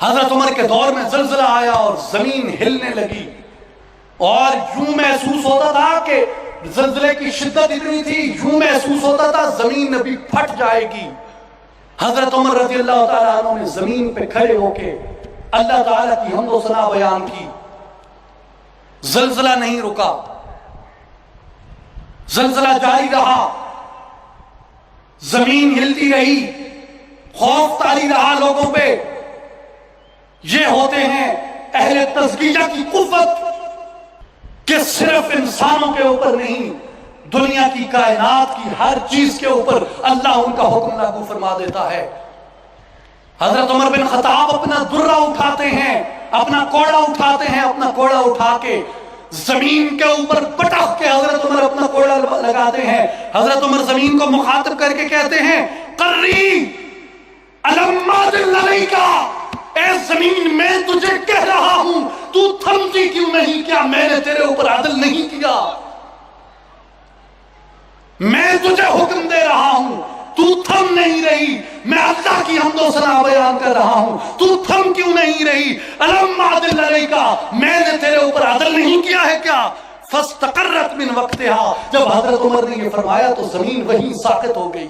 حضرت عمر کے دور میں زلزلہ آیا اور زمین ہلنے لگی، اور یوں محسوس ہوتا تھا کہ زلزلے کی شدت اتنی تھی، یوں محسوس ہوتا تھا زمین ابھی پھٹ جائے گی۔ حضرت عمر رضی اللہ تعالیٰ عنہ نے زمین پہ کھڑے ہو کے اللہ تعالیٰ کی حمد و ثنا بیان کی۔ زلزلہ نہیں رکا، زلزلہ جاری رہا، زمین ہلتی رہی، خوف طاری رہا لوگوں پہ۔ یہ ہوتے ہیں اہل تزکیہ کی قوت کہ صرف انسانوں کے اوپر نہیں، دنیا کی کائنات کی ہر چیز کے اوپر اللہ ان کا حکم لاگو فرما دیتا ہے۔ حضرت عمر بن خطاب اپنا درہ اٹھاتے ہیں، اپنا کوڑا اٹھاتے ہیں، اپنا کوڑا اٹھا کے زمین کے اوپر پٹخ کے حضرت عمر اپنا کوڑا لگاتے ہیں۔ حضرت عمر زمین کو مخاطب کر کے کہتے ہیں، قری الم اعدل علیک، اے زمین میں تجھے کہہ رہا ہوں تو تھمتی کیوں نہیں؟ کیا میں نے تیرے اوپر عدل نہیں کیا؟ میں تجھے حکم دے رہا ہوں، تو تھم نہیں رہی۔ میں اللہ کی حمد و ثنا بیان کر رہا ہوں، تو تھم کیوں نہیں رہی؟ الم اعدل علیک، میں نے تیرے اوپر عدل نہیں کیا ہے کیا؟ فاستقرت من وقتها، جب حضرت عمر نے یہ فرمایا تو زمین وہیں ساکت ہو گئی۔